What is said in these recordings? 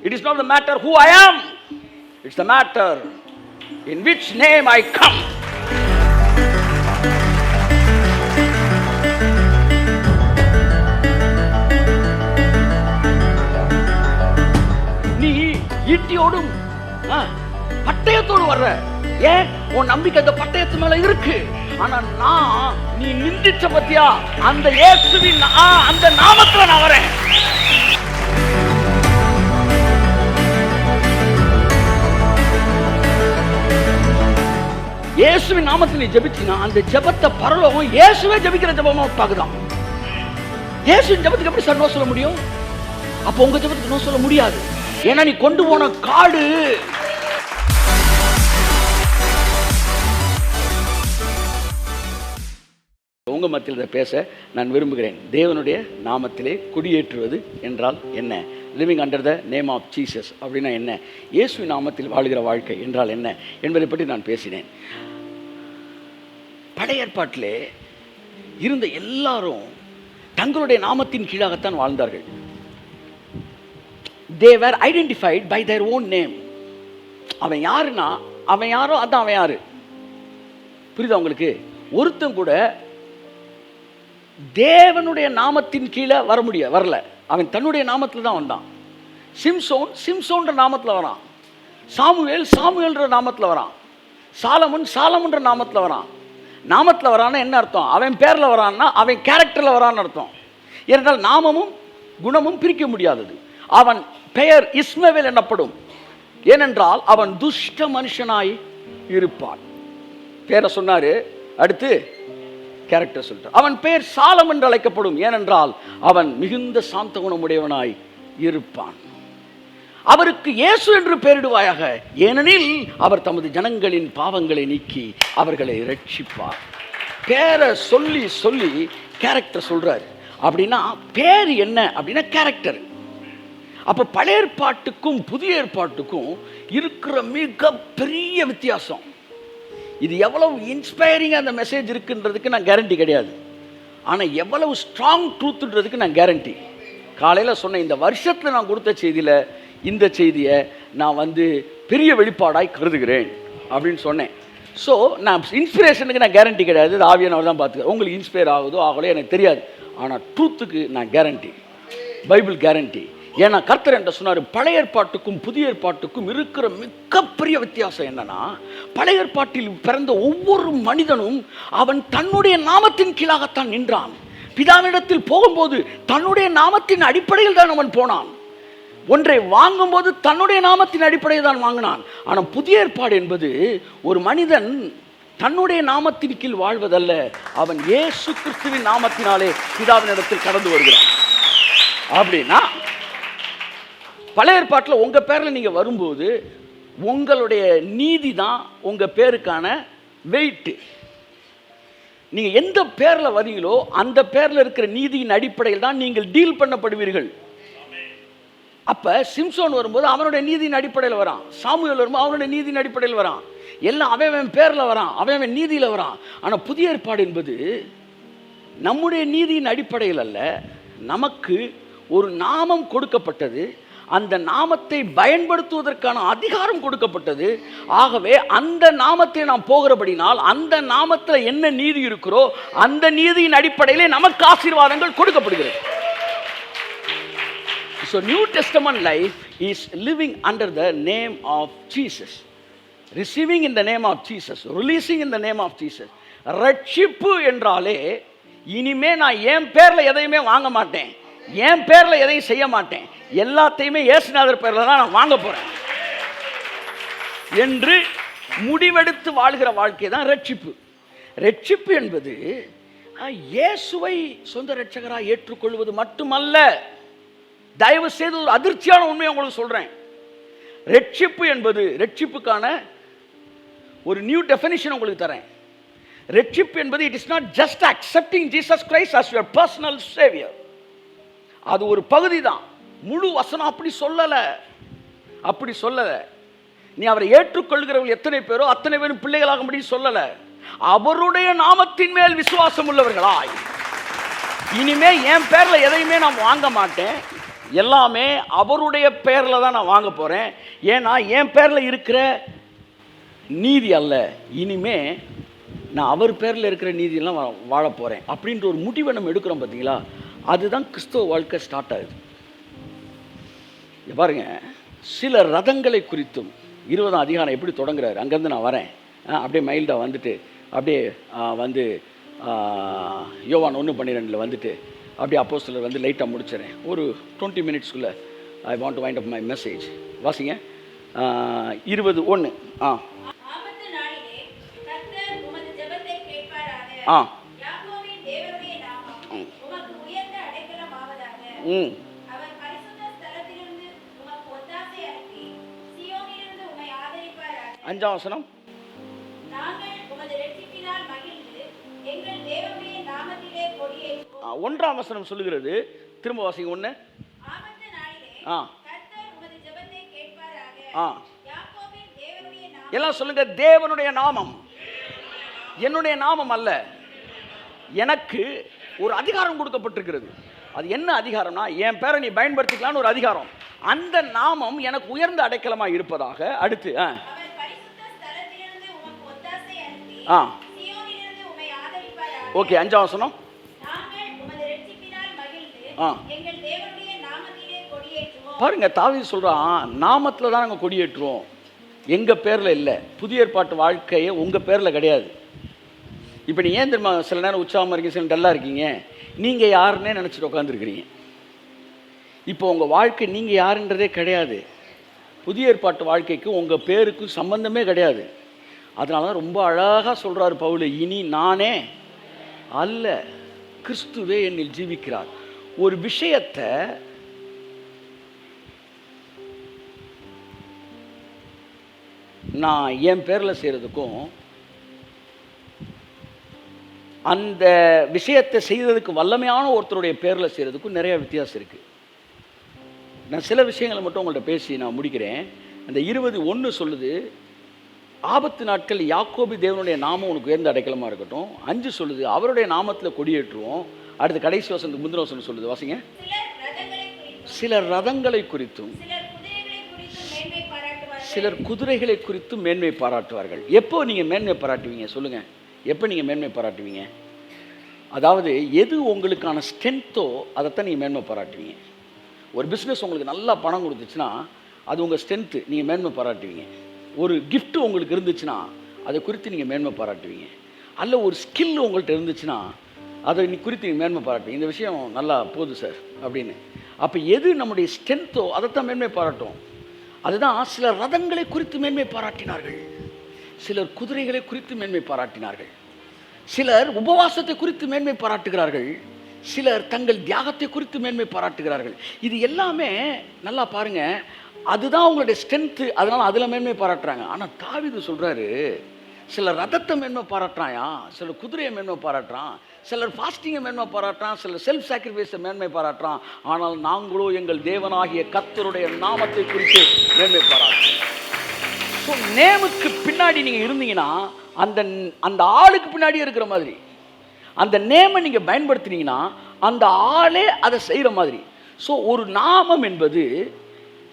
It is not the matter who I am. It's the matter in which name I come. நீ ஈட்டியோடும் பட்டயத்தோடு வர்ற. ஏன்? உன் நம்பிக்கை அந்த பட்டயத்து மேல இருக்கு. ஆனா நான் நீ நிந்திச்ச பத்தியா அந்த இயேசுவின் அந்த நாமத்துல நான் வரேன். இயேசுவின் நாமத்தில் நீ ஜெபிச்சினா அந்த ஜெபத்தை பரலோகம் இயேசுவே ஜெபிக்கிற ஜெபமா பாக்குதான். இயேசுவின் ஜெபத்துக்கு எப்படி சார் நோ சொல்ல முடியும்? அப்ப உங்க ஜெபத்துக்கு நோ சொல்ல முடியாது. ஏன்னா நீ கொண்டு போன காடு உங்க மத்தியில் பேச நான் விரும்புகிறேன். தேவனுடைய நாமத்திலே குடியேற்றுவது என்றால் என்ன? Living under the name of Jesus அப்படின்னா என்ன? இயேசுவின் நாமத்தில் வாழ்கிற வாழ்க்கை என்றால் என்ன என்பதை பற்றி நான் பேசினேன். பழைய ஏற்பாட்டிலே இருந்த எல்லாரும் தங்களுடைய நாமத்தின் கீழாகத்தான் வாழ்ந்தார்கள். They were identified by their own name. அவன் யாருன்னா அவன் யாரோ அதான் அவன் யாரு. புரியுதா உங்களுக்கு? ஒருத்தன் கூட தேவனுடைய நாமத்தின் கீழே வரல. அவன் தன்னுடைய நாமத்தில் தான் வந்தான். சிம்சோன் சிம்சோன்ற நாமத்தில் வரான். சாமுவேல் சாமுவேல்ன்ற நாமத்தில் வரான். சாலமன் சாலமன்ற நாமத்தில் வரான். நாமத்தில் வரான்னா என்ன அர்த்தம்? அவன் பேரில் வரான்னா அவன் கேரக்டரில் வரான்னு அர்த்தம். ஏனென்றால் நாமமும் குணமும் பிரிக்க முடியாதது. அவன் பெயர் இஸ்மவேல் எனப்படும். ஏனென்றால் அவன் துஷ்ட மனுஷனாய் இருப்பான். பேரை சொன்னாரு, அடுத்து கேரக்டர் சொல்லிட்டார். அவன் பெயர் சாலம் என்று அழைக்கப்படும். ஏனென்றால் அவன் மிகுந்த சாந்த குணமுடையவனாய் இருப்பான். அவருக்கு இயேசு என்று பெயரிடுவாயாக, ஏனெனில் அவர் தமது ஜனங்களின் பாவங்களை நீக்கி அவர்களை ரட்சிப்பார். பேரை சொல்லி சொல்லி கேரக்டர் சொல்றாரு. அப்படின்னா பேர் என்ன அப்படின்னா கேரக்டர். அப்ப பழைய ஏற்பாட்டுக்கும் புதிய ஏற்பாட்டுக்கும் இருக்கிற மிக பெரிய வித்தியாசம். இது எவ்வளவு இன்ஸ்பைரிங்காக அந்த மெசேஜ் இருக்குன்றதுக்கு நான் கேரண்டி கிடையாது. ஆனால் எவ்வளவு ஸ்ட்ராங் ட்ரூத்துன்றதுக்கு நான் கேரண்டி. காலையில் சொன்ன இந்த வருஷத்தில் நான் கொடுத்த செய்தியில் இந்த செய்தியை நான் பெரிய வெளிப்பாடாய் கருதுகிறேன் அப்படின்னு சொன்னேன். ஸோ நான் இன்ஸ்பிரேஷனுக்கு நான் கேரண்டி கிடையாது. அது ஆவியானவர் தான் பார்த்துக்க. உங்களுக்கு இன்ஸ்பயர் ஆகுதோ ஆகலோ எனக்கு தெரியாது. ஆனால் ட்ரூத்துக்கு நான் கேரண்டி, பைபிள் கேரண்டி. ஏன்னா கர்த்தர் என்ற சொன்னார், பழைய ஏற்பாட்டுக்கும் புதிய ஏற்பாட்டுக்கும் இருக்கிற மிகப்பெரிய வித்தியாசம் என்னன்னா, பழைய ஏற்பாட்டில் பிறந்த ஒவ்வொரு மனிதனும் அவன் தன்னுடைய நாமத்தின் கீழாகத்தான் நின்றான். பிதாவினிடத்தில் போகும்போது தன்னுடைய நாமத்தின் அடிப்படையில் தான் அவன் போனான். ஒன்றை வாங்கும்போது தன்னுடைய நாமத்தின் அடிப்படையில் தான் வாங்கினான். ஆனால் புதிய ஏற்பாடு என்பது ஒரு மனிதன் தன்னுடைய நாமத்தின் கீழ் வாழ்வதல்ல, அவன் இயேசு கிறிஸ்துவின் நாமத்தினாலே பிதாவினிடத்தில் கடந்து வருகிறான். அப்படின்னா பழைய ஏற்பாட்டில் உங்கள் பேரில் நீங்கள் வரும்போது உங்களுடைய நீதி தான் உங்கள் பேருக்கான வெயிட்டு. நீங்கள் எந்த பேரில் வரீங்களோ அந்த பேரில் இருக்கிற நீதியின் அடிப்படையில் தான் நீங்கள் டீல் பண்ணப்படுவீர்கள். அப்போ சிம்சோன் வரும்போது அவனுடைய நீதியின் அடிப்படையில் வரான். சாமுவேல் வரும்போது அவனுடைய நீதியின் அடிப்படையில் வரான். எல்லாம் அவன் பேரில் வரான், அவன் நீதியில் வரான். ஆனால் புதிய ஏற்பாடு என்பது நம்முடைய நீதியின் அடிப்படையில் அல்ல. நமக்கு ஒரு நாமம் கொடுக்கப்பட்டது, அந்த நாமத்தை பயன்படுத்துவதற்கான அதிகாரம் கொடுக்கப்பட்டது. ஆகவே அந்த நாமத்தை நாம் போகிறபடினால் அந்த நாமத்தில் என்ன நீதி இருக்கிறோ அந்த நீதியின் அடிப்படையிலே நமக்கு ஆசீர்வாதங்கள் கொடுக்கப்படுகிறது. So New Testament life is living under the name of Jesus, receiving in the name of Jesus, releasing in the name of Jesus. ரட்சிப்பு என்றாலே இனிமே நான் என் பேர்ல எதையுமே வாங்க மாட்டேன், என் பேர்ல எதையும் செய்ய மாட்டேன், எல்லாத்தையுமே இயேசுநாதர் பேர்ல தான் நான் வாங்க போறேன் என்று முடிவெடுத்து வாழ்கிற வாழ்க்கை தான் ரட்சிப்பு. ரட்சிப்பு என்பது இயேசுவை சொந்த ரட்சகராக ஏற்றுக்கொள்வது மட்டுமல்ல. தயவு செய்து ஒரு அதிர்ச்சியான உண்மையை உங்களுக்கு சொல்றேன். ரட்சிப்பு என்பது, ரட்சிப்புக்கான ஒரு நியூ டெஃபினிஷன் உங்களுக்கு தரேன். ரட்சிப்பு என்பது it is not just accepting Jesus Christ as your personal savior. அது ஒரு பகுதி தான். முழு வசனம் அப்படி சொல்லல. நீ அவரை ஏற்றுக்கொள்கிறவர்கள் எத்தனை பேரோ அத்தனை பேரும் பிள்ளைகளாக முடியும் சொல்லல. அவருடைய நாமத்தின் மேல் விசுவாசம் உள்ளவர்களாய், இனிமே என் பேர்ல எதையுமே நான் வாங்க மாட்டேன், எல்லாமே அவருடைய பேரில் தான் நான் வாங்க போகிறேன். ஏன்னா என் பேரில் இருக்கிற நீதி அல்ல, இனிமே நான் அவர் பேரில் இருக்கிற நீதியெல்லாம் வாழ போகிறேன் அப்படின்ற ஒரு முடிவை நம்ம எடுக்கிறோம் பார்த்தீங்களா? அதுதான் கிறிஸ்தவ வாழ்க்கை ஸ்டார்ட் ஆகுது. பாருங்க, சில ரதங்களை குறித்தும் 20ஆம் அதிகாரம் எப்படி தொடங்குறாரு, அங்கேருந்து நான் வரேன், அப்படியே மைல்டாக வந்துட்டு அப்படியே வந்து யோவான் 1:12 வந்துட்டு அப்படியே அப்போஸ்தலர் வந்து லைட்டாக முடிச்சிடறேன். ஒரு 20 மினிட்ஸ்க்குள்ளே I want to wind up my message. வாசிங்க 20:1. அஞ்சாம் வசனம். 1ஆம் வசனம் சொல்லுகிறது. திரும்ப வாசிங்க 1. எல்லாம் சொல்லுங்க, தேவனுடைய நாமம். என்னுடைய நாமம் அல்ல, எனக்கு ஒரு அதிகாரம் கொடுக்கப்பட்டிருக்கிறது. அது என்ன அதிகாரம்னா, என் பேரை நீ பயன்படுத்திக்கலான்னு ஒரு அதிகாரம். அந்த நாமம் எனக்கு உயர்ந்த அடைக்கலமாக இருப்பதாக. அடுத்து ஓகே, 5ஆம் வசனம். பாருங்க, தாவீது சொல்றான், நாமத்துல தான் நாங்கள் கொடியேற்றுவோம், எங்க பேர்ல இல்லை. புதிய ஏற்பாட்டு வாழ்க்கையை உங்க பேர்ல கிடையாது. இப்போ நீ ஏன் தெரியுமா சில நேரம் உற்சாகமாக இருக்கீங்க, சில டல்லாக இருக்கீங்க? நீங்கள் யாருன்னே நினச்சிட்டு உட்காந்துருக்கிறீங்க. இப்போ உங்கள் வாழ்க்கை நீங்கள் யாருன்றதே கிடையாது. புதிய ஏற்பாட்டு வாழ்க்கைக்கு உங்கள் பேருக்கும் சம்பந்தமே கிடையாது. அதனால தான் ரொம்ப அழகாக சொல்கிறார் பவுல், இனி நானே அல்ல, கிறிஸ்துவே என்னில் ஜீவிக்கிறார். ஒரு விஷயத்தை நான் என் பேரில் செய்கிறதுக்கும் அந்த விஷயத்தை செய்கிறதுக்கு வல்லமையான ஒருத்தருடைய பேரில் செய்கிறதுக்கும் நிறையா வித்தியாசம் இருக்குது. நான் சில விஷயங்களை மட்டும் உங்கள்கிட்ட பேசி நான் முடிக்கிறேன். அந்த 20:1 சொல்லுது, ஆபத்து நாட்கள் யாக்கோபு தேவனுடைய நாமம் உனக்கு உயர்ந்த அடைக்கலமாக இருக்கட்டும். 5 சொல்லுது, அவருடைய நாமத்தில் கொடியேற்றுவோம். அடுத்து கடைசி வசனத்துக்கு முந்தின வசனம் சொல்லுது, வாசிங்க. சிலர் ரதங்களை குறித்தும் சிலர் குதிரைகளை குறித்தும் மேன்மை பாராட்டுவார்கள். எப்போ நீங்கள் மேன்மை பாராட்டுவீங்க சொல்லுங்கள்? எப்போ நீங்கள் மேன்மை பாராட்டுவீங்க? அதாவது எது உங்களுக்கான ஸ்ட்ரென்த்தோ அதைத்தான் நீங்கள் மேன்மை பாராட்டுவீங்க. ஒரு பிஸ்னஸ் உங்களுக்கு நல்லா பணம் கொடுத்துச்சுன்னா அது உங்கள் ஸ்ட்ரென்த்து, நீங்கள் மேன்மை பாராட்டுவீங்க. ஒரு கிஃப்ட் உங்களுக்கு இருந்துச்சுன்னா அதை குறித்து நீங்கள் மேன்மை பாராட்டுவீங்க. அல்ல ஒரு ஸ்கில் உங்கள்கிட்ட இருந்துச்சுன்னா அதை குறித்து நீங்கள் மேன்மை பாராட்டுவீங்க. இந்த விஷயம் நல்லா போகுது சார் அப்படின்னு. அப்போ எது நம்முடைய ஸ்ட்ரென்த்தோ அதைத்தான் மேன்மை பாராட்டும். அதுதான் சிலர் ரதங்களை குறித்து மேன்மை பாராட்டினார்கள், சிலர் குதிரைகளை குறித்து மேன்மை பாராட்டினார்கள், சிலர் உபவாசத்தை குறித்து மேன்மை பாராட்டுகிறார்கள், சிலர் தங்கள் தியாகத்தை குறித்து மேன்மை பாராட்டுகிறார்கள். இது எல்லாமே நல்லா பாருங்க, அதுதான் உங்களுடைய ஸ்ட்ரென்த்து. அதனால் அதில் மேன்மை பாராட்டுறாங்க. ஆனால் தாவீது சொல்கிறாரு, சிலர் ரதத்தை மேன்மை பாராட்டுறாயா, சிலர் குதிரையை மேன்மை பாராட்டுறான், சிலர் ஃபாஸ்டிங்கை மேன்மை பாராட்டுறான், சிலர் செல்ஃப் சாக்ரிஃபைஸை மேன்மை பாராட்டுறான். ஆனால் நாங்களோ எங்கள் தேவனாகிய கர்த்தருடைய நாமத்தை குறித்து மேன்மை பாராட்டுறோம். ஸோ நேமுக்கு பின்னாடி நீங்கள் இருந்தீங்கன்னா அந்த அந்த ஆளுக்கு பின்னாடியே இருக்கிற மாதிரி, அந்த நேமை நீங்கள் பயன்படுத்தினீங்கன்னா அந்த ஆளே அதை செய்கிற மாதிரி. ஸோ ஒரு நாமம் என்பது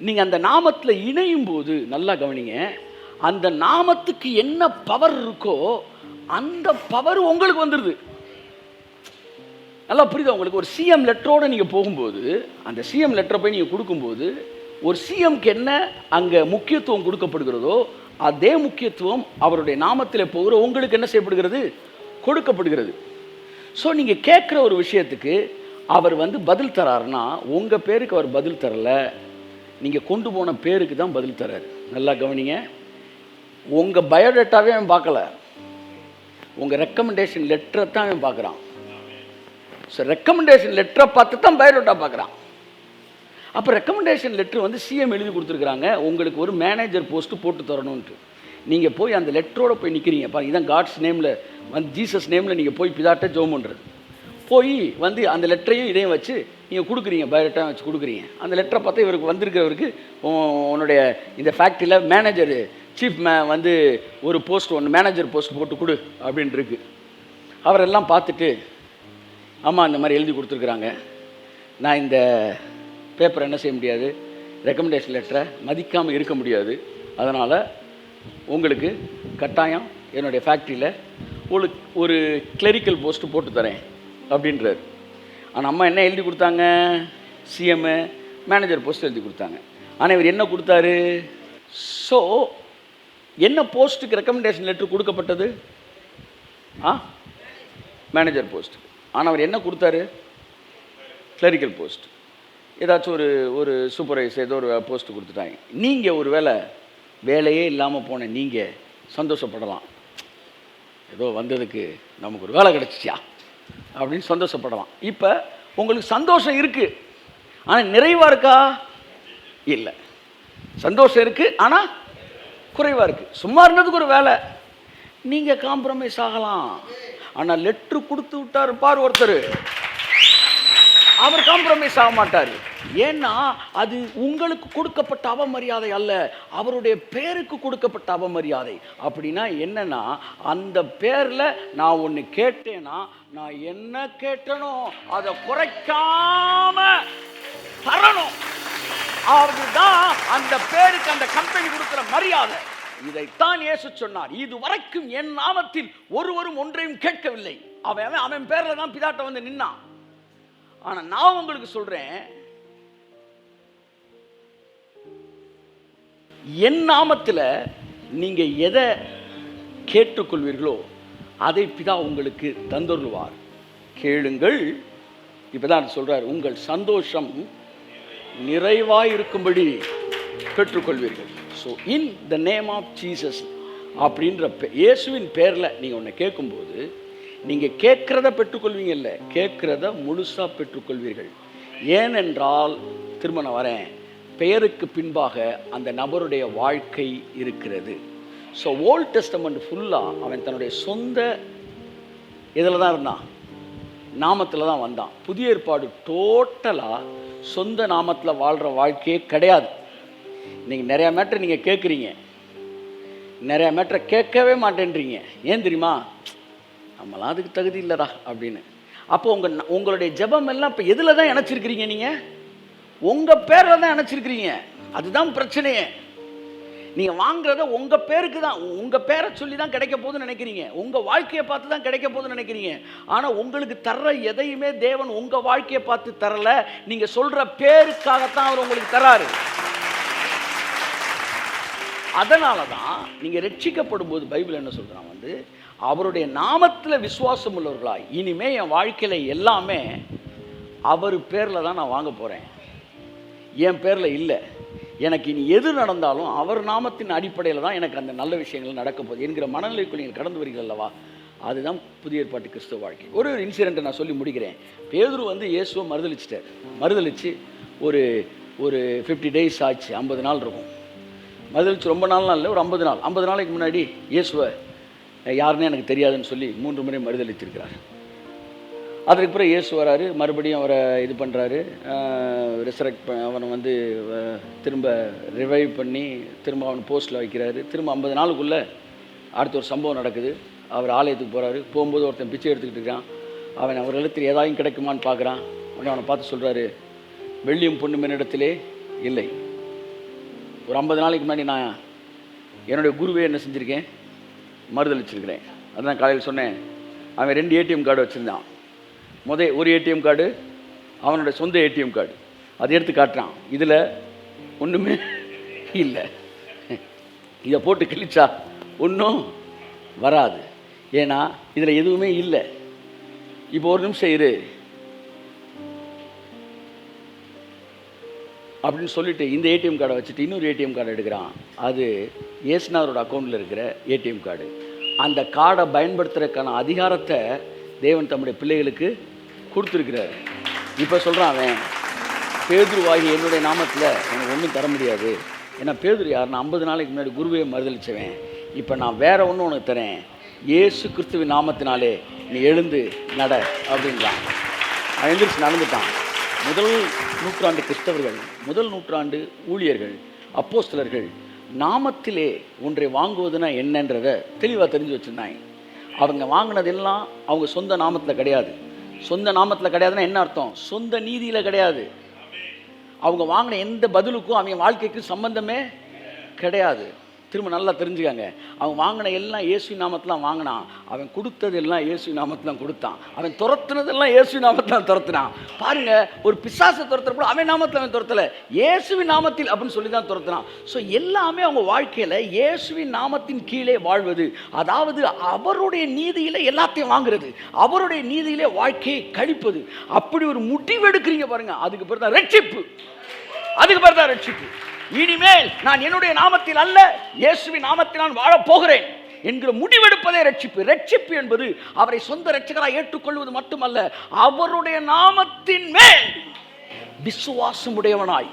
நீங்கள் அந்த நாமத்தில் இணையும் போது நல்லா கவனிங்க, அந்த நாமத்துக்கு என்ன பவர் இருக்கோ அந்த பவர் உங்களுக்கு வந்துடுது. நல்லா புரியுதா உங்களுக்கு? ஒரு சிஎம் லெட்டரோடு நீங்கள் போகும்போது, அந்த சிஎம் லெட்டரை போய் நீங்கள் கொடுக்கும்போது, ஒரு சிஎம்க்கு என்ன அங்கே முக்கியத்துவம் கொடுக்கப்படுகிறதோ அதே முக்கியத்துவம் அவருடைய நாமத்தில் போகிற உங்களுக்கு என்ன செய்யப்படுகிறது? கொடுக்கப்படுகிறது. ஸோ நீங்கள் கேட்குற ஒரு விஷயத்துக்கு அவர் பதில் தராருன்னா உங்கள் பேருக்கு அவர் பதில் தரலை, நீங்கள் கொண்டு போன பேருக்கு தான் பதில் தராரு. நல்லா கவனிங்க, உங்கள் பயோடேட்டாவே அவன் பார்க்கல, உங்கள் ரெக்கமெண்டேஷன் லெட்டரை தான் அவன் பார்க்குறான். ஸோ ரெக்கமெண்டேஷன் லெட்டரை பார்த்து தான் பயோடேட்டா பார்க்குறான். அப்போ ரெக்கமெண்டேஷன் லெட்ரு சிஎம் எழுதி கொடுத்துருக்குறாங்க, உங்களுக்கு ஒரு மேனேஜர் போஸ்ட்டு போட்டு தரணுன்ட்டு. நீங்கள் போய் அந்த லெட்டரோடு போய் நிற்கிறீங்க பாருங்க. இதான் காட்ஸ் நேமில் ஜீசஸ் நேமில் நீங்கள் போய் பிதாட்ட ஜெபம் பண்ணுறது. போய் அந்த லெட்டரையும் இதையும் வச்சு நீங்கள் கொடுக்குறீங்க, பயோடேட்டா வச்சு கொடுக்குறீங்க. அந்த லெட்டரை பார்த்தா இவருக்கு வந்திருக்கிறவருக்கு உன்னுடைய இந்த ஃபேக்ட்ரியில் மேனேஜர் சீஃப் ஒரு போஸ்ட் ஒன்று மேனேஜர் போஸ்ட் போட்டு கொடு அப்படின்ட்டுருக்கு. அவரெல்லாம் பார்த்துட்டு, ஆமாம் இந்த மாதிரி எழுதி கொடுத்துருக்குறாங்க, நான் இந்த பேப்பரை என்ன செய்ய முடியாது, ரெக்கமெண்டேஷன் லெட்டரை மதிக்காமல் இருக்க முடியாது. அதனால் உங்களுக்கு கட்டாயம் என்னுடைய ஃபேக்ட்ரியில் ஒரு கிளரிக்கல் போஸ்ட்டு போட்டு தரேன் அப்படின்றார். ஆனால் அம்மா என்ன எழுதி கொடுத்தாங்க, சிஎம்மு மேனேஜர் போஸ்ட் எழுதி கொடுத்தாங்க. ஆனால் இவர் என்ன கொடுத்தாரு? ஸோ என்ன போஸ்ட்டுக்கு ரெக்கமெண்டேஷன் லெட்டர் கொடுக்கப்பட்டது? Manager post. ஆனால் அவர் என்ன கொடுத்தாரு? Clerical post. ஏதாச்சும் ஒரு சூப்பர்வைசர் ஏதோ ஒரு போஸ்ட்டு கொடுத்துட்டாங்க. நீங்கள் ஒரு வேலையே இல்லாமல் போன நீங்கள் சந்தோஷப்படலாம், ஏதோ வந்ததுக்கு நமக்கு ஒரு வேலை கிடச்சிச்சா அப்படின்னு சந்தோஷப்படலாம். இப்போ உங்களுக்கு சந்தோஷம் இருக்குது, ஆனால் நிறைவாக இருக்கா? இல்லை. சந்தோஷம் இருக்குது, ஆனால் குறைவாக இருக்குது. சும்மா இருந்ததுக்கு ஒரு வேலை, நீங்கள் காம்ப்ரமைஸ் ஆகலாம். ஆனால் லெட்ரு கொடுத்து விட்டார் பார் ஒருத்தர், அவர் காம்ப்ரமைஸ் ஆக மாட்டார். ஏன்னா அது உங்களுக்கு கொடுக்கப்பட்ட அவமரியாதை அல்ல, அவருடைய பேருக்கு கொடுக்கப்பட்ட அவமரியாதை. அப்படின்னா என்னன்னா, அந்த பேரில் நான் ஒன்று கேட்டேன்னா நான் என்ன கேட்டனோ அதை குறைக்காம தரணும். அதுதான் அந்த பேருக்கு அந்த கம்பெனி கொடுக்கிற மரியாதை. இதைத்தான் இயேசு சொன்னார், இதுவரைக்கும் என் நாமத்தில் ஒருவரும் ஒன்றையும் கேட்கவில்லை. அவன் பேர்ல தான் பிதாட்ட வந்து நின்னான். ஆனா நான் உங்களுக்கு சொல்றேன், என் நாமத்தில் நீங்க எதை கேட்டுக்கொள்வீர்களோ அதை பிதா உங்களுக்கு தந்தருள்வார். கேளுங்கள். இப்பதான் சொல்றார், உங்கள் சந்தோஷம் நிறைவாய் இருக்கும்படி பெற்றுக்கொள்வீர்கள். So in the name of Jesus அப்படின்ற இயேசுவின் பேரில் நீங்கள் ஒன்று கேட்கும்போது நீங்கள் கேட்குறத பெற்றுக்கொள்வீங்கல்ல, கேட்குறத முழுசாக பெற்றுக்கொள்வீர்கள். ஏனென்றால் திரும்ப நான் வரேன், பெயருக்கு பின்பாக அந்த நபருடைய வாழ்க்கை இருக்கிறது. ஸோ ஓல்ட் டெஸ்டமெண்ட் ஃபுல்லாக அவன் தன்னுடைய சொந்த இதில் தான் இருந்தான், நாமத்தில் தான் வந்தான். புதிய ஏற்பாடு டோட்டலாக சொந்த நாமத்தில் வாழ்கிற வாழ்க்கையே கிடையாது. நீங்கள் நிறையா மேட்ரு நீங்கள் கேட்குறீங்க, நிறையா மேட்ரை கேட்கவே மாட்டேன்றீங்க. ஏன் தெரியுமா? நம்மளாம் அதுக்கு தகுதி இல்லைடா அப்படின்னு. அப்போ உங்களுடைய ஜெபம் எல்லாம் இப்போ எதில் தான் இணைச்சிருக்கிறீங்க? நீங்கள் உங்கள் பேரில் தான் இணைச்சிருக்கிறீங்க. அதுதான் பிரச்சனையே. நீங்கள் வாங்குறத உங்கள் பேருக்கு தான், உங்கள் பேரை சொல்லி தான் கிடைக்க போகுதுன்னு நினைக்கிறீங்க, உங்கள் வாழ்க்கையை பார்த்து தான் கிடைக்க போகுதுன்னு நினைக்கிறீங்க. ஆனால் உங்களுக்கு தர்ற எதையுமே தேவன் உங்கள் வாழ்க்கையை பார்த்து தரல, நீங்கள் சொல்கிற பேருக்காகத்தான் அவர் உங்களுக்கு தராரு. அதனால தான் நீங்கள் ரட்சிக்கப்படும் போது பைபிள் என்ன சொல்கிறான், அவருடைய நாமத்தில் விசுவாசம் உள்ளவர்களாய் இனிமே என் வாழ்க்கையில் எல்லாமே அவர் பேரில் தான் நான் வாங்க போகிறேன், என் பேரில் இல்லை. எனக்கு இனி எது நடந்தாலும் அவர் நாமத்தின் அடிப்படையில் தான் எனக்கு அந்த நல்ல விஷயங்கள் நடக்க போகுது என்கிற மனநிலைக்குள் நீங்கள் கடந்து வரீர்கள் அல்லவா? அதுதான் புதிய ஏற்பாட்டு கிறிஸ்துவ வாழ்க்கை. ஒரு இன்சிடென்ட்டை நான் சொல்லி முடிக்கிறேன். பேதுரு இயேசுவை மறுதளிச்சிட்டார். மறுதளித்து ஒரு 50 days ஆச்சு, 50 நாள் இருக்கும். மறுதளிச்சு ரொம்ப நாள்லாம் இல்லை, ஒரு 50 நாள். 50 நாளைக்கு முன்னாடி இயேசுவை யாருன்னே எனக்கு தெரியாதுன்னு சொல்லி 3 முறை மறுதளித்திருக்கிறார். அதற்கு பிறகு இயேசு வராரு, மறுபடியும் அவரை இது பண்ணுறாரு, ரிசரக்ட் அவனை திரும்ப ரிவைவ் பண்ணி திரும்ப அவனை போஸ்ட்டில் வைக்கிறாரு. திரும்ப 50 நாளுக்குள்ளே அடுத்த ஒரு சம்பவம் நடக்குது. அவர் ஆலயத்துக்கு போகிறாரு. போகும்போது ஒருத்தன் பிச்சை எடுத்துக்கிட்டு இருக்கான். அவன் அவர் எழுத்தில் ஏதாவது கிடைக்குமான்னு பார்க்குறான். உடனே அவனை பார்த்து சொல்கிறாரு, வெள்ளியும் பொண்ணும் என்னிடத்திலே இல்லை. ஒரு 50 நாளைக்கு முன்னாடி நான் என்னுடைய குருவே என்ன செஞ்சுருக்கேன், மறுதளிச்சிருக்கிறேன். அதுதான் காலையில் சொன்னேன். அவன் 2 ATM கார்டு வச்சுருந்தான். ஒரு ATM கார்டு அவனோட சொந்த ATM கார்டு. அதை எடுத்து காட்டுறான், இதில் ஒன்றுமே இல்லை, இதை போட்டு கிழிச்சா ஒன்றும் வராது, ஏன்னா இதில் எதுவுமே இல்லை. இப்போ ஒரு நிமிஷம் இரு அப்படின்னு சொல்லிட்டு இந்த ATM கார்டை வச்சுட்டு இன்னொரு ATM கார்டு எடுக்கிறான். அது இயேசுநாதரோட அக்கௌண்ட்டில் இருக்கிற ATM கார்டு. அந்த கார்டை பயன்படுத்துறதுக்கான அதிகாரத்தை தேவன் தம்முடைய பிள்ளைகளுக்கு கொடுத்துருக்கிறார். இப்போ சொல்கிறான் அவன், பேதுருவாகி என்னுடைய நாமத்தில் எனக்கு ஒன்றும் தர முடியாது. ஏன்னா பேதுரு யாருன்னா 50 நாளைக்கு முன்னாடி குருவே மறுதளிச்சவன். இப்போ நான் வேற ஒன்று உனக்கு தரேன், இயேசு கிறிஸ்துவின் நாமத்தினாலே நீ எழுந்து நட அப்படின்றான். அவன் எழுந்திரிச்சு நடந்துட்டான். முதல் நூற்றாண்டு கிறிஸ்தவர்கள், முதல் நூற்றாண்டு ஊழியர்கள், அப்போஸ்தலர்கள் நாமத்திலே ஒன்றை வாங்குவதுன்னா என்னன்றதை தெளிவாக தெரிஞ்சு வச்சுருந்தாங்க. அவங்க வாங்கினதெல்லாம் அவங்க சொந்த நாமத்தில் கிடையாது. சொந்த நாமத்தில் கிடையாதுன்னா என்ன அர்த்தம்? சொந்த நீதியில் கிடையாது. அவங்க வாங்கின எந்த பதிலுக்கும் அவங்க வாழ்க்கைக்கு சம்பந்தமே கிடையாது. திரும்ப நல்லா தெரிஞ்சுக்காங்க. அவன் வாங்கின எல்லாம் இயேசு நாமத்தில் வாங்கினான். அவன் கொடுத்தது எல்லாம் இயேசு நாமத்தில் கொடுத்தான். அவன் துரத்துனதெல்லாம் இயேசு நாமத்தில் துரத்துனான். பாருங்க, ஒரு பிசாசை துரத்துறப்போ அவன் நாமத்தில் அவன் துரத்தலை, இயேசுவின் நாமத்தில் அப்படின்னு சொல்லி தான் துரத்துனான். ஸோ எல்லாமே அவங்க வாழ்க்கையில் இயேசுவின் நாமத்தின் கீழே வாழ்வது, அதாவது அவருடைய நீதியில் எல்லாத்தையும் வாங்குறது, அவருடைய நீதியிலே வாழ்க்கையை கழிப்பது. அப்படி ஒரு முடிவெடுக்கிறீங்க பாருங்க, அதுக்கு பேர் தான் ரட்சிப்பு. அதுக்கு பேர் தான் ரட்சிப்பு. இனிமேல் நான் என்னுடைய நாமத்தில் அல்ல, இயேசுவின் நாமத்தில் நான் வாழப் போகிறேன் என்கிற முடிவெடுப்பதே ரட்சிப்பு. ரட்சிப்பு என்பது அவரை சொந்த ரட்சகராய் ஏற்றுக்கொள்வது மட்டுமல்ல, அவருடைய நாமத்தின் மேல் விசுவாசம் உடையவனாய்,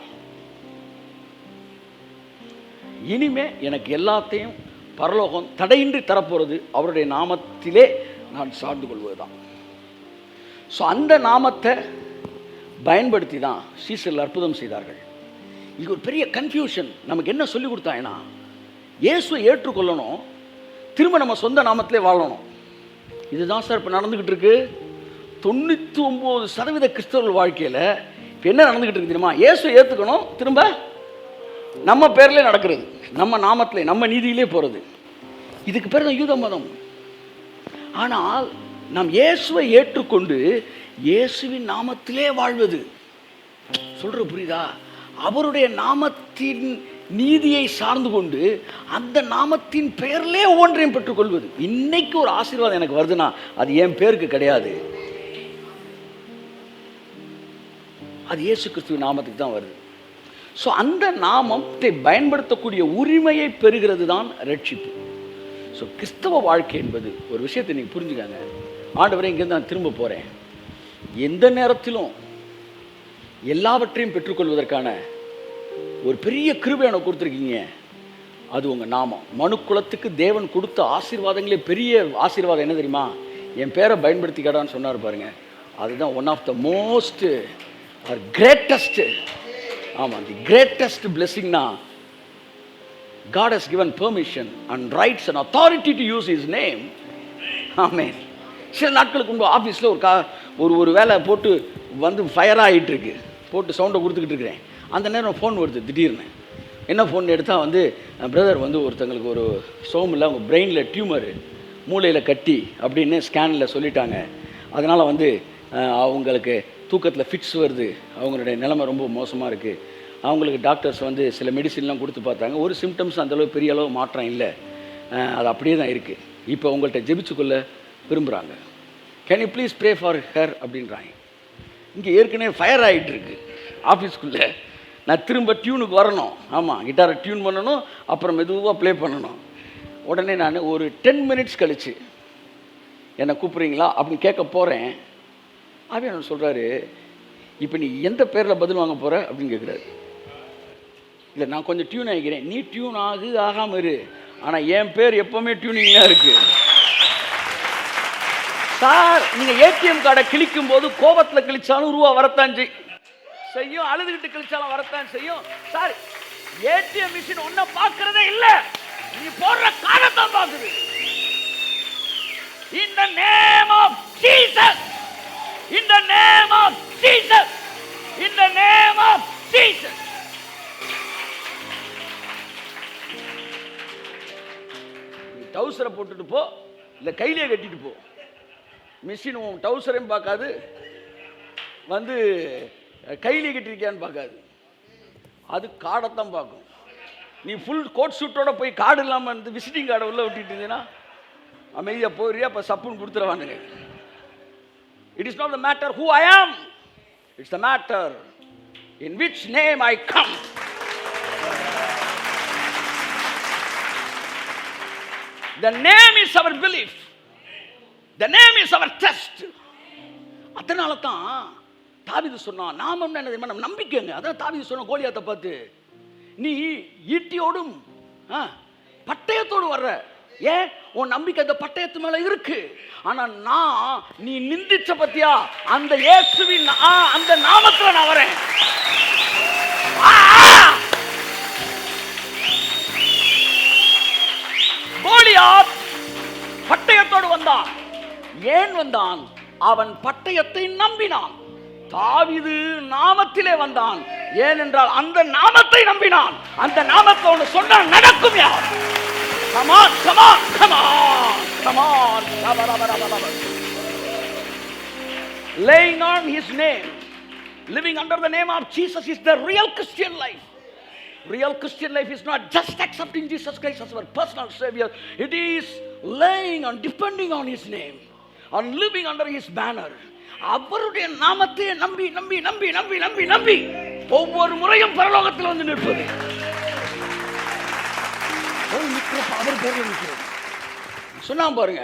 இனிமே எனக்கு எல்லாத்தையும் பரலோகம் தடையின்றி தரப்போறது அவருடைய நாமத்திலே நான் சார்ந்து கொள்வதுதான். ஸோ அந்த நாமத்தை பயன்படுத்தி தான் சீசர்கள் அற்புதம் செய்தார்கள். இங்கே ஒரு பெரிய கன்ஃபியூஷன். நமக்கு என்ன சொல்லி கொடுத்தாங்கன்னா, இயேசுவை ஏற்றுக்கொள்ளணும், திரும்ப நம்ம சொந்த நாமத்திலே வாழணும். இதுதான் சார் இப்போ நடந்துக்கிட்டு இருக்கு. 99% கிறிஸ்தவர்கள் வாழ்க்கையில் இப்போ என்ன நடந்துக்கிட்டு இருக்கு தெரியுமா? இயேசுவை ஏற்றுக்கணும், திரும்ப நம்ம பேர்லேயே நடக்கிறது, நம்ம நாமத்திலே, நம்ம நீதியிலே போகிறது. இதுக்கு பேர் தான் யூத மதம். ஆனால் நாம் இயேசுவை ஏற்றுக்கொண்டு இயேசுவின் நாமத்திலே வாழ்வது, சொல்கிற புரியுதா? அவருடைய நாமத்தின் நீதியை சார்ந்து கொண்டு அந்த நாமத்தின் பெயர்லே ஒவ்வொன்றையும் பெற்றுக்கொள்வது. இன்னைக்கு ஒரு ஆசீர்வாதம் எனக்கு வருதுன்னா அது என் பேருக்கு கிடையாது, அது இயேசு கிறிஸ்துவின் நாமத்துக்கு தான் வருது. ஸோ அந்த நாமத்தை பயன்படுத்தக்கூடிய உரிமையை பெறுகிறது தான் ரட்சிப்பு. ஸோ கிறிஸ்தவ வாழ்க்கை என்பது ஒரு விஷயத்தை நீங்கள் புரிஞ்சுக்காங்க. ஆண்டவரே, இங்கேருந்து நான் திரும்ப போகிறேன், எந்த நேரத்திலும் எல்லாவற்றையும் பெற்றுக்கொள்வதற்கான ஒரு பெரிய கிருபை எனக்கு கொடுத்துருக்கீங்க, அது உங்கள் நாமம். மனுக்குலத்துக்கு தேவன் கொடுத்த ஆசீர்வாதங்களே பெரிய ஆசீர்வாதம் என்ன தெரியுமா? என் பேரை பயன்படுத்திக்கடான்னு சொன்னார் பாருங்க. அதுதான் one of the most or greatest. ஆமாம், தி கிரேட்டஸ்ட் பிளெஸிங்னா God has given permission and rights and authority to use his name. ஆமென். சில நாட்களுக்கு முன்பு ஆஃபீஸில் ஒரு வேலை போட்டு வந்து ஃபயர் ஆகிட்டு இருக்கு, போட்டு சவுண்டை கொடுத்துக்கிட்டு இருக்கிறேன். அந்த நேரம் ஃபோன் வருது திடீர்னு. என்ன ஃபோன் எடுத்தால் வந்து, பிரதர் வந்து ஒருத்தங்களுக்கு ஒரு சோமில் அவங்க பிரெயினில் டியூமரு, மூளையில் கட்டி அப்படின்னு ஸ்கேனில் சொல்லிட்டாங்க. அதனால் வந்து அவங்களுக்கு தூக்கத்தில் ஃபிட்ஸ் வருது, அவங்களுடைய நிலைமை ரொம்ப மோசமாக இருக்குது. அவங்களுக்கு டாக்டர்ஸ் வந்து சில மெடிசின்லாம் கொடுத்து பார்த்தாங்க. ஒரு சிம்டம்ஸ் அந்தளவு பெரிய அளவு மாற்றம் இல்லை, அது அப்படியே தான் இருக்குது. இப்போ உங்கள்கிட்ட ஜெபிச்சுக்கொள்ள விரும்புகிறாங்க. Can you please pray for her அப்படின்றாங்க. இங்கே ஏற்கனவே ஃபயர் ஆகிட்டு இருக்கு ஆஃபீஸ்க்குள்ளே. நான் திரும்ப டியூனுக்கு வரணும். ஆமாம், கிட்டாரை டியூன் பண்ணணும், அப்புறம் மெதுவாக ப்ளே பண்ணணும். உடனே நான் ஒரு 10 மினிட்ஸ் கழித்து என்னை கூப்பிட்றீங்களா அப்படின்னு கேட்க போகிறேன். அவன் என்ன சொல்கிறாரு, இப்போ நீ எந்த பேரில் பதில் வாங்க போகிற அப்படின்னு கேட்குறாரு. இல்லை, நான் கொஞ்சம் டியூன் ஆகிக்கிறேன், நீ டியூன் ஆகாமல் இரு, ஆனால் என் பேர் எப்போவுமே டியூனிங்லாம் இருக்குது. சார், நீங்கள் ஏடிஎம் கார்டை கிழிக்கும் போது கோபத்தில் கிழிச்சாலும் ரூபா வரத்தான் செய்யும், அழுதுகிட்டு கிழிச்சாலும் வரத்தான் செய்யும். சார், ஏடிஎம் மிஷின் ஒன்றை பார்க்கறதே இல்லை, நீ போடுற காலத்தான் பார்க்குது. In the name of Jesus, in the name of Jesus, in the name of Jesus. நீ டவுசரை போட்டுட்டு போ, இல்லை கையிலே கட்டிட்டு போ. மிஷின் உன் டவுசரையும் பார்க்காது, வந்து கையிலே கட்டிருக்கியான்னு பார்க்காது, அது கார்டைத்தான் பார்க்கும். நீ ஃபுல் கோட் சூட்டோட போய் கார்டு இல்லாமல் இருந்து விசிட்டிங் கார்டை உள்ளே விட்டுட்டு இருந்தீங்கன்னா அமைதியாக போறியா, அப்போ சப்புன்னு கொடுத்துருவானுங்க. It is not the matter who I am, it's the matter in which name I come. The name is our belief, the name is our trust. அதனால தான் தாவீது சொன்னான், நாமம் என்ன தெரியுமா, நம்ம நம்பிக்கைங்க. அதான் தாவீது சொன்ன கோலியாத்தை பார்த்து, நீ ஈட்டியோடும் பட்டயத்தோடு வர்ற, ஏன் உன் நம்பிக்கை அந்த பட்டயத்து மேல இருக்கு. ஆனா நான் நீ நிந்திச்ச பத்தியா, அந்த இயேசுவின் அந்த நாமத்துல நான் வரேன். கோலியாத் பட்டயத்தோடு வந்தான். ஏன் வந்தான்? அவன் பட்டயத்தை நம்பினான். தாவீது நாமத்திலே வந்தான். ஏனென்றால் அந்த நாமத்தை நம்பினான். அந்த நாமத்தை ஒன்று சொன்னால் நடக்கும். யார்? Come on, come on, come on, come on. Laying on his name, living under the name of Jesus is the real Christian life. Real Christian life is not just accepting Jesus Christ as our personal Savior. It is laying on, depending on his name, on living under his banner. அவருடைய நாமத்தை நம்பி நம்பி நம்பி நம்பி நம்பி நம்பி ஒவ்வொரு முறையும் பரலோகத்தில் வந்து நிற்பது. அவர் பேர் சொன்னா பாருங்க,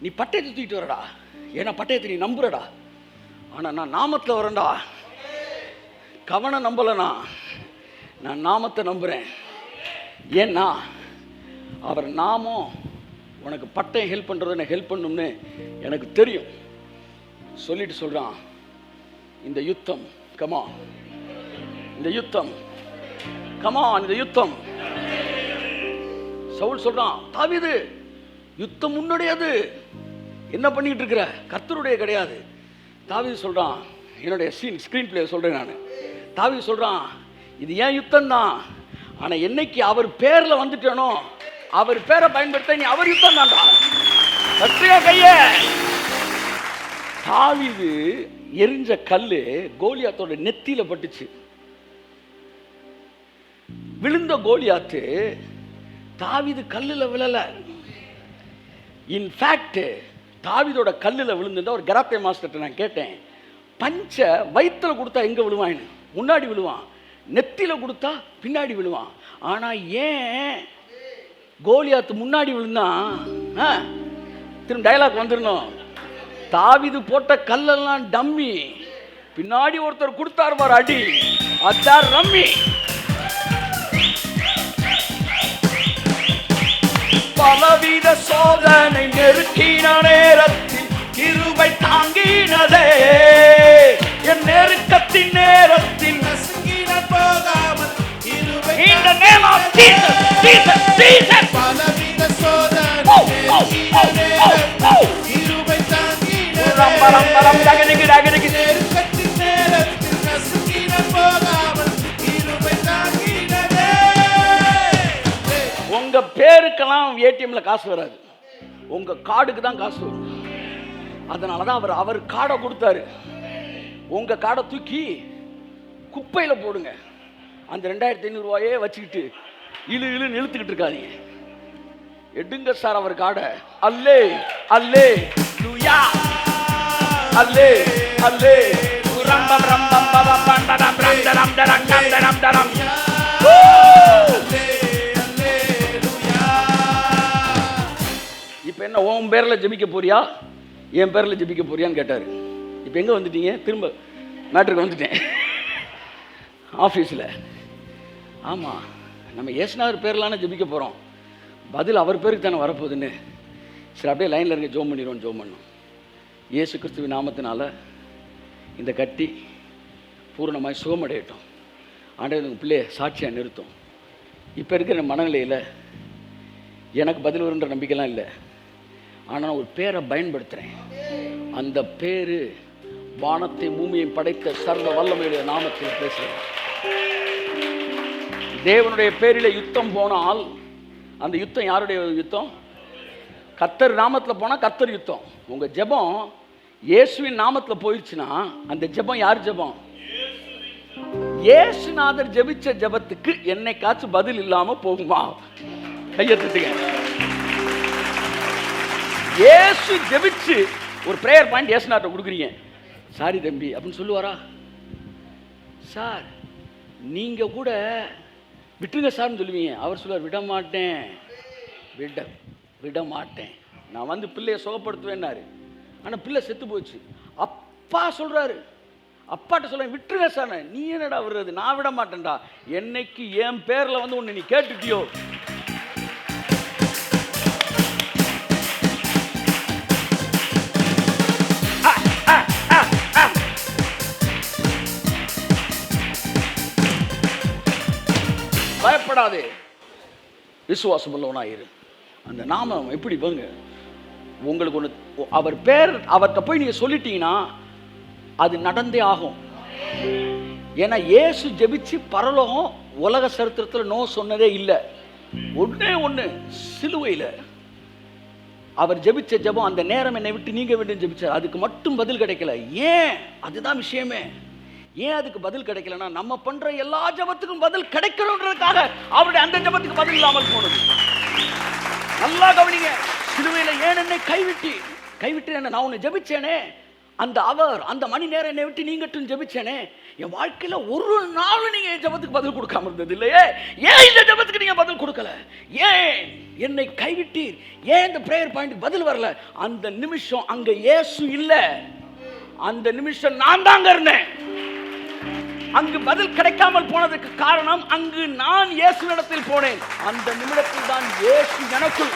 நீ பட்டயத்தை தூக்கிட்டு வரடா, ஏன்னா பட்டயத்தை நீ நம்புறடா. ஆனா நான் நாமத்தில் வரேன்டா. கவனை நம்பலனா, நான் நாமத்தை நம்புறேன். ஏன்னா அவர் நாமம் உனக்கு பட்டயம் ஹெல்ப் பண்றது ஹெல்ப் பண்ணும்னு எனக்கு தெரியும். சொல்லிட்டு சொல்றான், இந்த யுத்தம் கமா, இந்த யுத்தம் கமா, இந்த யுத்தம். சவுல் சொல்றான், தாவீது யுத்தம் உன்னுடையது, என்ன பண்ணிட்டு இருக்கிற, கர்த்தருடைய கிடையாது. தாவீது சொல்றான், என்னுடைய ஸ்கிரீன் பிளே சொல்றேன் நான். தாவீது சொல்றான், இது ஏன் யுத்தம் தான், ஆனா என்னைக்கு அவர் பேர்ல வந்துட்டேனோ, அவர் பேரை பயன்படுத்த நீ அவர் யுத்தம் தான்டா. கத்திய கைய. தாவீது எரிஞ்ச கல்லு கோலியாத்தோட நெத்தியில பட்டுச்சு. விழுந்த கோலியாத்து தாவீது கல்லுல விழல. இன்ஃபேக்ட் தாவீதோட கல்லுல விழுந்துட்டா, ஒரு கராத்தே மாஸ்டர் நான் கேட்டேன், பஞ்ச வயிற்றுல கொடுத்தா எங்க விழுவான்னு, முன்னாடி விழுவான். நெத்தியில கொடுத்தா பின்னாடி விழுவான். ஆனா ஏன் கோலியாத்து முன்னாடி விழுந்தான்? திரும்ப டயலாக் வந்துடணும். தாவீது போட்ட கல்லெல்லாம் டம்மி, பின்னாடி ஒருத்தர் கொடுத்தார் பார் அடி, அதான் ரம்மி. பலவித சோதனை நெருக்கின நேரத்தில் கிருபை தாங்கினதே, என் நெருக்கத்தின் நேரத்தில் போகாமல் in the name of Jesus, Jesus, Jesus. பலவித சோதனை நெருக்கின நேரத்தில் கிருபை தாங்கினதே, நெருக்கத்தின் நேரத்தில் நசுங்கின போகாமல் கிருபை தாங்கினதே. உங்க பேருக்கெல்லாம் ஏடிஎம்ல காசு வராது, உங்க கார்டுக்கு தான் காசு வரும். அதனாலதான் அவர் கார்டை கொடுத்தாரு. உங்க கார்டை தூக்கி குப்பையில போடுங்க. அந்த 2500 ரூபாயே வச்சுக்கிட்டு இழு இழுன்னு இழுத்துக்கிட்டு இருக்காதீங்க. எடுங்க சார் அவர் கார்டை. அல்லே அல்லே லூயா, அல்லே அல்லே ரம்பம் ரம்பம் பபம் பண்டரம் ரண்டரம் டரம் டரம் டரம். இப்போ என்ன உன் பேரில் ஜெபிக்க போறியா, என் பேரில் ஜெபிக்க போறியான்னு கேட்டார். இப்போ எங்கே வந்துட்டீங்க? திரும்ப மேட்ருக்கு வந்துட்டேன். ஆஃபீஸில். ஆமாம், நம்ம ஏசுனார் பேர்லான ஜெபிக்க போகிறோம், பதில் அவர் பேருக்கு தானே வரப்போகுதுன்னு. சரி அப்படியே லைனில் இருக்க, ஜோம் பண்ணிடுவோம். ஜோம் பண்ணோம். இயேசு கிறிஸ்துவின் நாமத்தினால இந்த கட்டி பூரணமாய் சுகமடையட்டும். ஆண்டவர் உங்கள் பிள்ளையை சாட்சியாக நிறுத்தும். இப்போ இருக்கிற மனநிலையில் எனக்கு பதில் வருன்ற நம்பிக்கைலாம் இல்லை. ஆனால் ஒரு பேரை பயன்படுத்துகிறேன். அந்த பேர் வானத்தை பூமியை படைத்த சர்வ வல்லமையுடைய நாமத்தில் பேசுகிறேன். தேவனுடைய பேரில் யுத்தம் போனால் அந்த யுத்தம் யாருடைய யுத்தம்? கர்த்தர் நாமத்தில் போனால் கர்த்தர் யுத்தம். உங்கள் ஜெபம் இயேசுவின் நாமத்தில் போயிடுச்சுன்னா அந்த ஜெபம் யார் ஜெபம்? இயேசுநாதர் ஜெபிச்ச ஜெபத்துக்கு என்னைக்காச்சும் பதில் இல்லாமல் போகுமா? கையெழுத்துங்க. இயேசு ஜெபிச்சு ஒரு பிரேயர் பாயிண்ட் இயேசுநாதர் கொடுக்குறீங்க, சாரி தம்பி அப்படின்னு சொல்லுவாரா? சார் நீங்கள் கூட விட்டுருங்க சார்னு சொல்லுவீங்க. அவர் சொல்லுவார், விட மாட்டேன், விட மாட்டேன், நான் வந்து பிள்ளையை சுகப்படுத்துவேன்னாரு. ஆனால் பிள்ளை செத்து போச்சு. அப்பா சொல்கிறாரு, அப்பாட்ட சொல்ல விட்டுருங்க சார். நீ என்னடா விடுறது? நான் விட மாட்டேன்டா. என்னைக்கு என் பேரில் வந்து ஒன்று நீ கேட்டுட்டியோ, பயப்படாதே, விசுவாசம் உள்ளவனாயிரு. அந்த நாமம் எப்படி பாருங்க, உங்களுக்கு ஒன்று அவர் பேர் அவர்கிட்ட போய் நீங்கள் சொல்லிட்டீங்கன்னா அது நடந்தே ஆகும். ஏன்னா இயேசு ஜெபிச்சு பரலோகம் உலக சரித்திரத்தில் நோ சொன்னதே இல்லை. ஒண்ணே ஒன்று, சிலுவையில் அவர் ஜெபிச்ச ஜெபம், அந்த நேரம் என்னை விட்டு நீங்க வேண்டும் ஜெபிச்சார். அதுக்கு மட்டும் பதில் கிடைக்கல. ஏன்? அதுதான் விஷயமே. ஏன் அதுக்கு பதில் கிடைக்கலன்னா, நம்ம பண்ற எல்லா ஜெபத்துக்கும் பதில் கிடைக்கணுன்றதுக்காக அவருடைய அந்த ஜெபத்துக்கு பதில் இல்லாமல் போனது. நல்லா கவனிங்க. சிலுவையில் ஏன் என்னை கைவிட்டு என்ன, நான் உன்னை ஜெபிச்சேனே, அந்த மணி நேரம் என்னை விட்டு நீங்கட்டும் ஜெபிச்சேனே, என் வாழ்க்கையில ஒரு நாள் நீங்க என் ஜெபத்துக்கு பதில் கொடுக்காம இருந்தது இல்லையே. ஏன் இந்த ஜெபத்துக்கு நீங்க பதில் கொடுக்கல? ஏன் என்னை கைவிட்டீர்? ஏன் இந்த பிரேயர் பாயிண்ட் பதில் வரல? அந்த நிமிஷம் அங்க இயேசு இல்ல, அந்த நிமிஷம் நான் தாங்க இருந்தேன். அங்கு பதில் கிடைக்காமல் போனதுக்கு காரணம், அங்கு நான் இயேசுவிடத்தில் போனேன். அந்த நிமிடத்தில் தான் இயேசு எனக்குள்